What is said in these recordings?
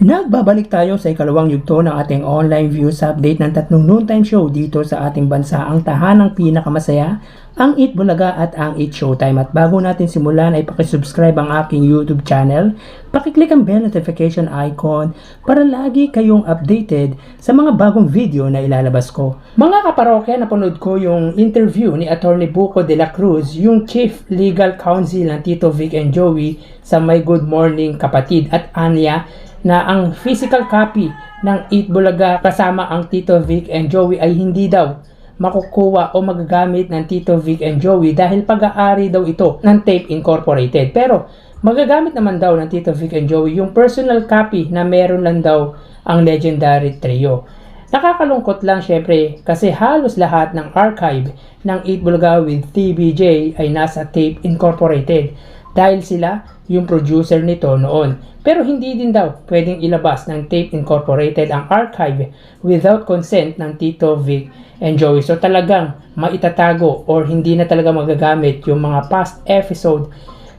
Nagbabalik tayo sa ikalawang yugto ng ating online views update ng tatlong noontime show dito sa ating bansa, ang tahanang pinakamasaya, ang Eat Bulaga at ang Eat Showtime. At bago natin simulan ay pakisubscribe ang aking YouTube channel, pakiclick ang bell notification icon para lagi kayong updated sa mga bagong video na ilalabas ko. Mga kaparokya, napanood ko yung interview ni Attorney Buko de la Cruz, yung Chief Legal Counsel ng Tito Vic and Joey sa My Good Morning Kapatid, at Anya na ang physical copy ng Eat Bulaga kasama ang Tito Vic and Joey ay hindi daw makukuha o magagamit ng Tito Vic and Joey dahil pag-aari daw ito ng Tape Incorporated. Pero magagamit naman daw ng Tito Vic and Joey yung personal copy na meron lang daw ang legendary trio. Nakakalungkot lang syempre kasi halos lahat ng archive ng Eat Bulaga with TVJ ay nasa Tape Incorporated dahil sila yung producer nito noon. Pero hindi din daw pwedeng ilabas ng Tape Incorporated ang archive without consent ng Tito Vic and Joey. So talagang maitatago or hindi na talaga magagamit yung mga past episode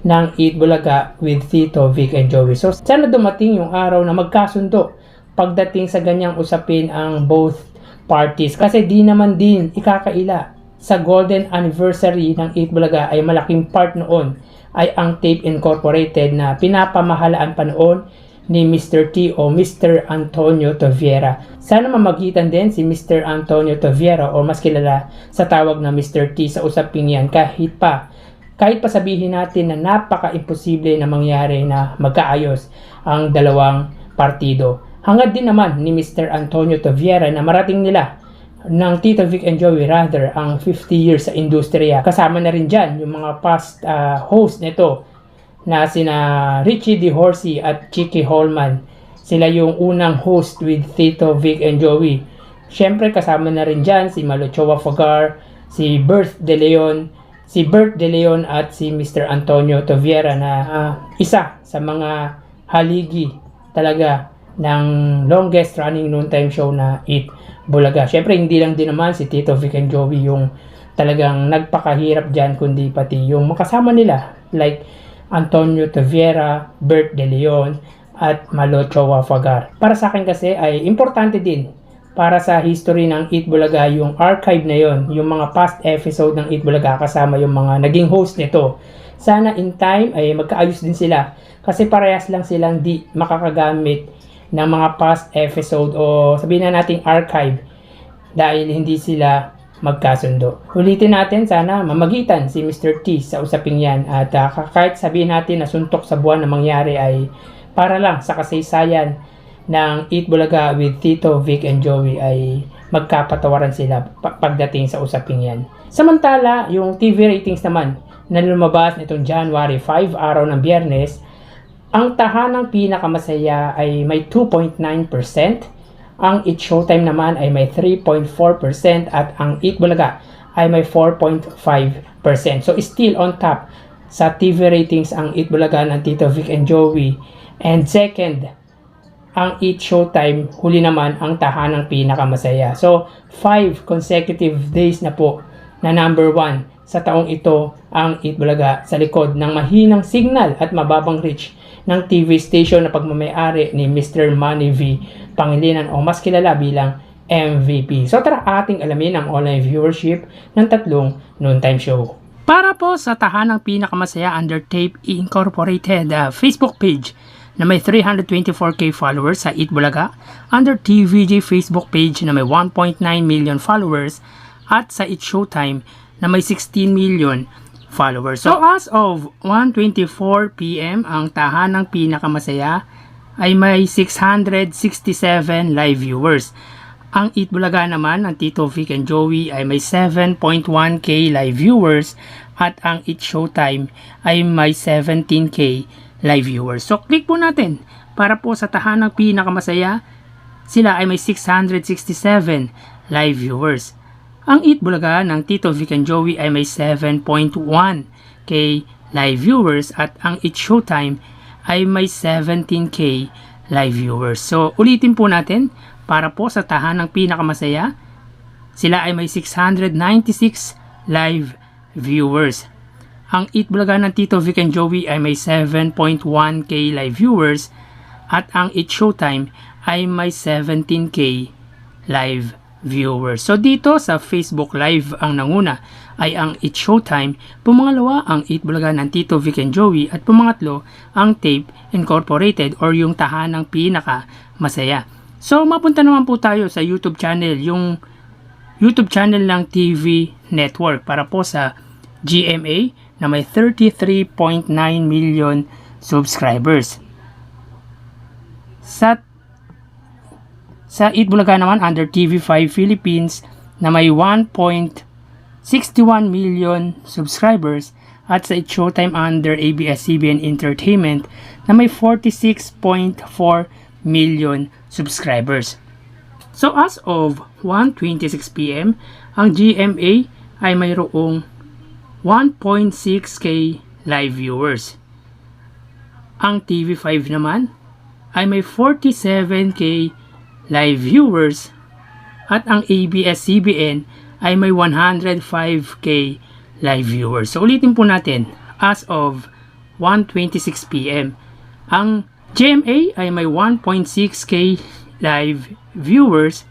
ng Eat Bulaga with Tito Vic and Joey. So sana dumating yung araw na magkasundo pagdating sa ganyang usapin ang both parties. Kasi di naman din ikakaila sa golden anniversary ng Eat Bulaga ay malaking part noon ay ang Tape Incorporated na pinapamahalaan pa noon ni Mr. T o Mr. Antonio Toviera. Sana mamagitan din si Mr. Antonio Toviera o mas kilala sa tawag na Mr. T sa usaping yan kahit pa sabihin natin na napaka-imposible na mangyari na magkaayos ang dalawang partido. Hangad din naman ni Mr. Antonio Toviera na marating nila ng Tito Vic and Joey rather ang 50 years sa industriya. Kasama na rin dyan yung mga past host nito na sina Richie DeHorsey at Chicky Holman. Sila yung unang host with Tito Vic and Joey. Syempre kasama na rin dyan si Malochoa Fagar, si Bert De Leon at si Mr. Antonio Toviera na isa sa mga haligi talaga ng longest running noontime show na Eat Bulaga. Syempre hindi lang din naman si Tito Vic and Joey yung talagang nagpakahirap dyan, kundi pati yung makasama nila like Antonio Toviera, Bert De Leon at Malochoa Fagar. Para sa akin kasi ay importante din para sa history ng Eat Bulaga yung archive na yon, yung mga past episode ng Eat Bulaga kasama yung mga naging host nito. Sana in time ay magkaayos din sila kasi parehas lang silang di makakagamit ng mga past episode o sabihin na nating archive dahil hindi sila magkasundo. Ulitin natin, sana mamagitan si Mr. T sa usaping yan at kahit sabihin natin na suntok sa buwan na mangyari ay para lang sa kasaysayan ng Eat Bulaga with Tito Vic and Joey ay magkapatawaran sila pagdating sa usaping yan. Samantala, yung TV ratings naman na lumabas nitong January 5, araw ng Biyernes, ang tahanang pinakamasaya ay may 2.9%, ang Eat Showtime naman ay may 3.4% at ang Eat Bulaga ay may 4.5%. So still on top sa TV ratings ang Eat Bulaga ng Tito Vic and Joey. And second, ang Eat Showtime, huli naman ang tahanang pinakamasaya. So 5 consecutive days na po na number 1 sa taong ito ang Eat Bulaga sa likod ng mahinang signal at mababang reach ng TV station na pagmamayari ni Mr. Manny V. Pangilinan o mas kilala bilang MVP. So tara ating alamin ang online viewership ng tatlong noontime show. Para po sa tahanang pinakamasaya under Tape Incorporated Facebook page na may 324k followers sa Eat Bulaga, under TVJ Facebook page na may 1.9 million followers at sa Eat Showtime na may 16 million followers. So as of 1:24 PM, ang tahanang pinakamasaya ay may 667 live viewers. Ang Eat Bulaga naman ng Tito Vic and Joey ay may 7.1k live viewers at ang Eat Showtime ay may 17k live viewers. So click po natin para po sa tahanang pinakamasaya, sila ay may 667 live viewers. Ang Eat Bulaga ng Tito Vic and Joey ay may 7.1k live viewers at ang Eat Showtime ay may 17k live viewers. So ulitin po natin para po sa tahanang pinakamasaya, sila ay may 696 live viewers. Ang Eat Bulaga ng Tito Vic and Joey ay may 7.1k live viewers at ang It's Showtime ay may 17K live viewers. So dito sa Facebook Live ang nanguna ay ang It's Showtime, pumangalawa ang Eat Bulaga ng Tito Vic and Joey, at pumangatlo ang Tape Incorporated or yung tahanang pinaka masaya. So mapunta naman po tayo sa YouTube channel, yung YouTube channel ng TV Network para po sa GMA na may 33.9 million subscribers. Sa Eat Bulaga naman under TV5 Philippines na may 1.61 million subscribers, at sa It's Showtime under ABS-CBN Entertainment na may 46.4 million subscribers. So as of 1:26 PM, ang GMA ay mayroong 1.6K live viewers. Ang TV5 naman ay may 47K live viewers, at ang ABS-CBN ay may 105K live viewers. So ulitin po natin, as of 1:26 PM, ang GMA ay may 1.6K live viewers,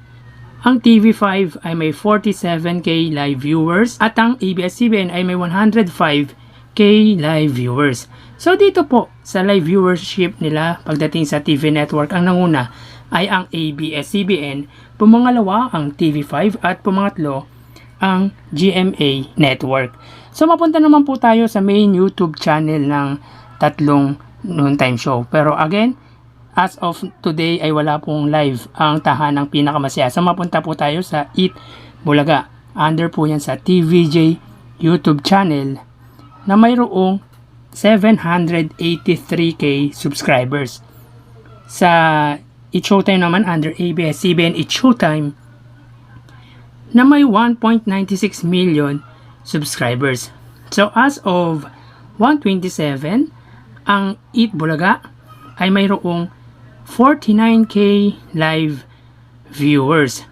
ang TV5 ay may 47K live viewers, at ang ABS-CBN ay may 105K live viewers. So dito po sa live viewership nila pagdating sa TV network, ang nanguna ay ang ABS-CBN, pumangalawa ang TV5, at pumangatlo ang GMA Network. So mapunta naman po tayo sa main YouTube channel ng tatlong noontime show. Pero again, as of today ay wala pong live ang tahanang pinakamasaya. So mapunta po tayo sa Eat Bulaga. Under po yan sa TVJ YouTube channel na mayroong 783K subscribers. Sa It's Showtime naman under ABS-CBN It's Showtime na may 1.96 million subscribers. So as of 1:27, ang Eat Bulaga ay mayroong 49K live viewers.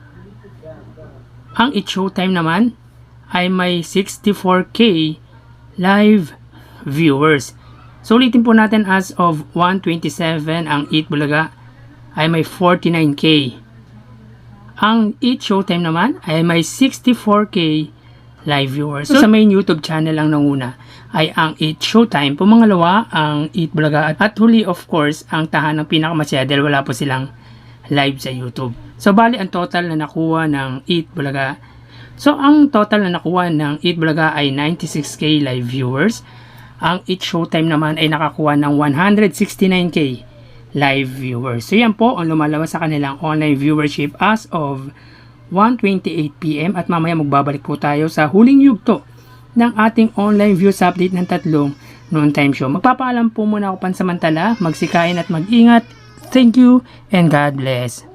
Ang It's Showtime naman ay may 64K live viewers. So ulitin po natin, as of 1:27, ang Eat Bulaga ay may 49K. Ang It's Showtime naman ay may 64K live viewers. So sa main YouTube channel lang nanguna ay ang It's Showtime, pumangalawa ang Eat Bulaga, at huli of course ang tahanang pinakamasaya dahil wala po silang live sa YouTube. So bali ang total na nakuha ng Eat Bulaga. So ang total na nakuha ng Eat Bulaga ay 96K live viewers. Ang It's Showtime naman ay nakakuha ng 169K live viewers. So yan po ang lumalabas sa kanilang online viewership as of 1:28 PM, at mamaya magbabalik po tayo sa huling yugto ng ating online views update ng tatlong noontime show. Magpapaalam po muna ako pansamantala, magsikain at mag-ingat. Thank you and God bless.